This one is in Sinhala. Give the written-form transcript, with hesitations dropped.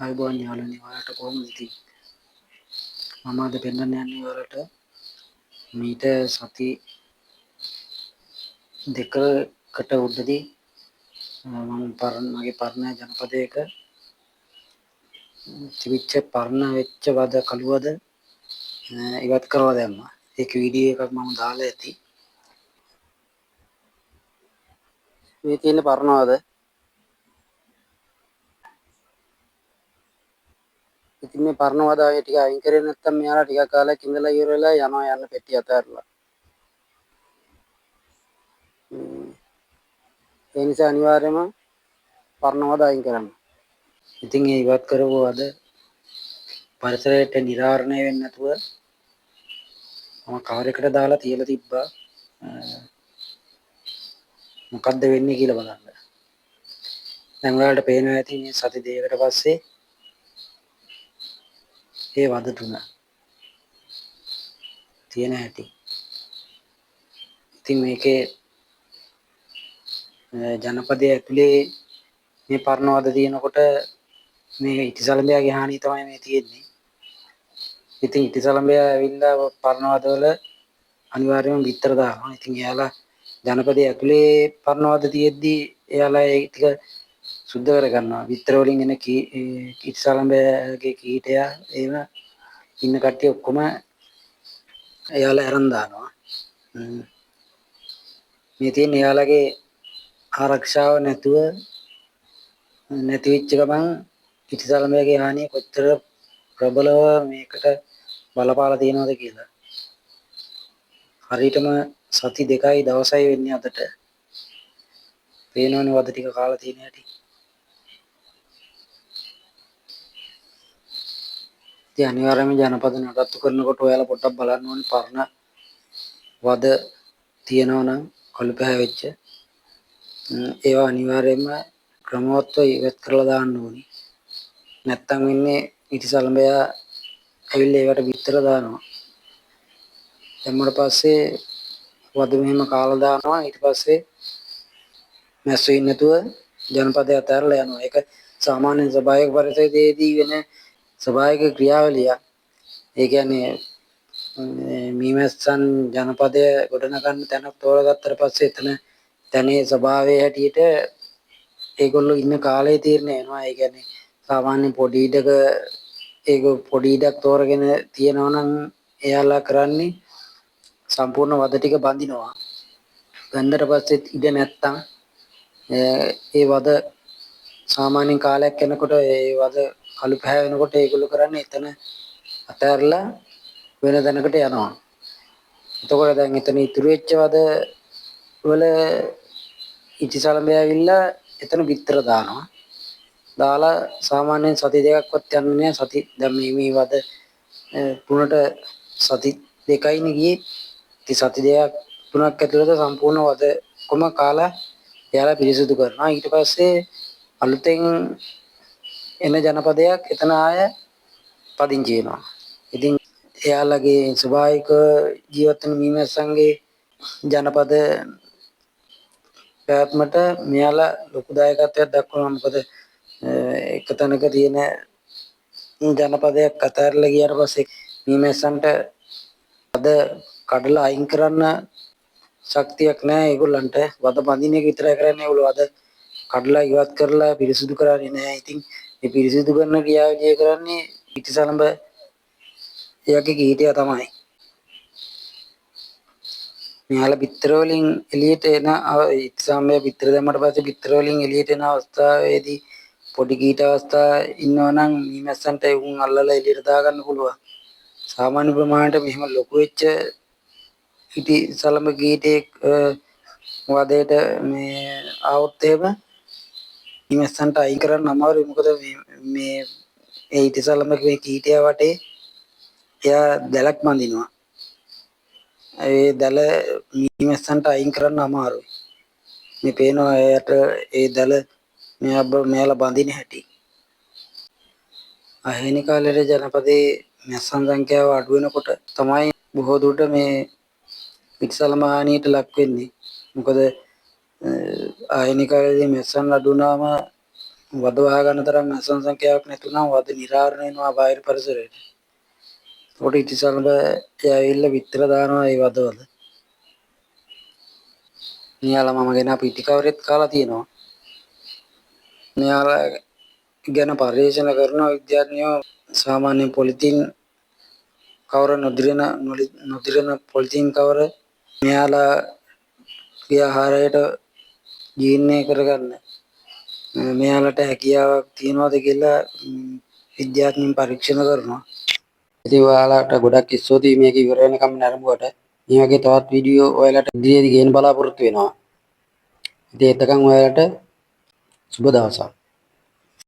අයිබෝන් යාළුවනි ඔයාලට කොහොමද ඉතින් මම අද පෙන්නන්න යන්නේ ඔයාලට මීට සති දෙකකට උඩදී මගේ පරණ ජනපදයක තිබිච්ච පරණ වෙච්ච වද කළුවද ඉවත් කරලා දැම්මා. ඒක වීඩියෝ එකක් මම දාලා ඇති. මේ තියෙන පරණ වද. ඉතින් මේ පරණ වද ආයේ ටික අයින් කරේ නැත්නම් මෙයාලා ටිකක් කාලයක් ඉඳලා ඉවර වෙලා යන්න පෙට්ටිය අතහැරලා. ඒ නිසා අනිවාර්යයෙන්ම පරණ වද අයින් කරන්න. ඉතින් ඒ ඉවත් කරපු වද පරිසරයට නිරාවරණය වෙන්නේ නැතුව මම කවර එකට දාලා තියලා තිබ්බා. මොකද්ද වෙන්නේ කියලා බලන්න. දැන් ඔයාලට පේනවා ඇති මේ සති දෙකකට පස්සේ ඒ වද තුන තියෙන හැටි. ඉතින් මේකේ ජනපදයේ ඇතුලේ මේ පරණ වද තියෙනකොට මේ ඉතිසලඹයාගේ හානිය තමයි මේ තියෙන්නේ. ඉතින් ඉතිසලඹයා ඇවිල්ලා පරණ වදවල අනිවාර්යයෙන්ම බිත්තර දානවා. ඉතින් එයාලා ජනපදයේ ඇතුලේ පරණ වද තියෙද්දි එයාලා ඒ ටික සුද්ධ කර ගන්නවා. බිත්තර වලින් එන ඉතිසලඹයාගේ කීටය ඒව ඉන්න කට්ටිය ඔක්කොම එයාලා අරන් දානවා. මේ තියෙන එයාලගේ ආරක්ෂාව නැතුව නැති වෙච්ච ගමන් ඉතිසලඹයාගේ හානිය කොච්චර ප්‍රබලව මේකට බලපාලා තියෙනවද කියලා. හරියටම සති දෙකයි දවසයි වෙන්නේ අදට. පේනවනේ වද ටික කාලා තියෙන හැටි. ඉතින් අනිවාර්යයෙන්ම ජනපද නඩත්තු කරනකොට ඔයාලා පොඩ්ඩක් බලන්න ඕනේ පරණ වද තියෙනවා නම් කළු පැහැවෙච්ච ඒවා අනිවාර්යයෙන්ම ක්‍රමවත්ව ඉවත් කරලා දාන්න ඕනේ. නැත්තම් වෙන්නේ ඉතිසලඹයා ඇවිල්ලා ඒවට බිත්තර දානවා. දැම්මට පස්සේ වද මෙහෙම කාලා දානවා. ඊට පස්සේ මැස්සෝ ඉන්නේ නැතුව ජනපදය අතහැරලා යනවා. ඒක සාමාන්‍ය ස්වභාවික පරිසරයේදී වෙන ස්වභාවික ක්‍රියාවලිය. ඒ කියන්නේ මීමැස්සන් ජනපදය ගොඩනගන්න තැනක් තෝරගත්තට පස්සේ එතන තැනේ ස්වභාවය හැටියට ඒගොල්ලෝ ඉන්න කාලය තීරණය වෙනවා. ඒ කියන්නේ සාමාන්‍ය පොඩි ඉඩක ඒක පොඩි ඉඩක් තෝරගෙන තියනවා නම් එයාලා කරන්නේ සම්පූර්ණ වද ටික බඳිනවා. බඳලා පස්සේ ඉඩ නැත්තම් ඒ වද සාමාන්‍ය කාලයක් යනකොට ඒ වද කළු පැහැ වෙනකොට ඒගොල්ලෝ කරන්නේ එතන අතහැරලා වෙන තැනකට යනවා. එතකොට දැන් එතන ඉතුරු වෙච්ච වද වල ඉතිසලඹය ඇවිල්ලා එතන බිත්තර දානවා. දාලා සාමාන්‍යයෙන් සති දෙකක්වත් යන්නේ නැහැ. සති දැන් මේ වද තුනට සති දෙකයිනේ ගියේ. ඉතින් සති දෙකක් තුනක් ඇතුළත සම්පූර්ණ වද කොම කාලා එයාලා පිරිසිදු කරනවා. ඊට පස්සේ අලුතෙන් එන ජනපදයක් එතන ආය පදිංචි වෙනවා. ඉතින් එයාලගේ ස්වභාවික ජීවත් වෙන මීමැස්සන්ගේ ජනපද පැවැත්මට මෙයාලා ලොකු දායකත්වයක් දක්වනවා. මොකද එක තැනක තියෙන ජනපදයක් අතහැරලා ගියාට පස්සේ මීමැස්සන්ට අද කඩලා අයින් කරන්න ශක්තියක් නැහැ ඒගොල්ලන්ට. වද බඳින එක විතරයි කරන්නේ. ඒගොල්ලෝ වද කඩලා ඉවත් කරලා පිරිසිදු කරන්නේ නැහැ. ඉතින් මේ පිරිසිදු කරන ක්‍රියාවලිය කරන්නේ ඉතිසලඹ එයාගේ කීටය තමයි. මෙයාලා බිත්තර වලින් එළියට එන ඉතිසලඹ බිත්තර දැම්මට පස්සේ බිත්තර වලින් එළියට එන අවස්ථාවේදී පොඩි කීට අවස්ථා ඉන්නවා නම් මීමැස්සන්ට උන් අල්ලලා එළියට දාගන්න පුළුවන්. සාමාන්‍ය ප්‍රමාණයට මෙහෙම ලොකු වෙච්ච ඉතිසලඹ කීටයක් වදේට මේ ආවොත් එහෙම මීමැස්සන්ට අයින් කරන්න අමාරුයි. මොකද මේ ඒ ඉතිසලඹගේ කීටය වටේ එයා දැලක් බඳිනවා. ඒ දැල මීමැස්සන්ට අයින් කරන්න අමාරුයි. මේ පේනවා එයාට ඒ දැල මෙයාලා බඳින හැටි. අහිමි කාලේ ජනපදයේ මැස්සන් සංඛ්‍යාව අඩු වෙනකොට තමයි බොහෝ දුරට මේ ඉතිසලඹ හානියට ලක් වෙන්නේ. මොකද අහිමි කාලේදී මැස්සන් අඩු වුණාම වද වහ ගන්න තරම් අසන සංඛ්‍යාවක් නැතුණා වද නිරාවරණය වෙනවා බාහිර පරිසරයට. ඒකට ඉතිසලඹ ඇවිල්ලා විතර දානවා ඒ වදවල. මෙයාලා මම ගෙන පිටි කවරෙත් කාලා තියෙනවා. මෙයාලා ගැන පරිශන කරන විද්‍යාඥයෝ සාමාන්‍ය පොලිතින් කවර නොදිරන පොලිතින් කවර මෙයාලාගේ ආහාරයට ජීර්ණය කරගන්න මෙයාලට හැකියාවක් තියනවාද කියලා විද්‍යාඥයින් පරීක්ෂණ කරනවා. ඉතින් ඔයාලට ගොඩක් ස්තුතියි මේක ඉවර වෙනකම් නරඹුවට. මේ වගේ තවත් වීඩියෝ ඔයාලට ඉදිරියේදී ගේන්න බලාපොරොත්තු වෙනවා. ඉතින් එතකන් ඔයාලට සුබ දවසක්.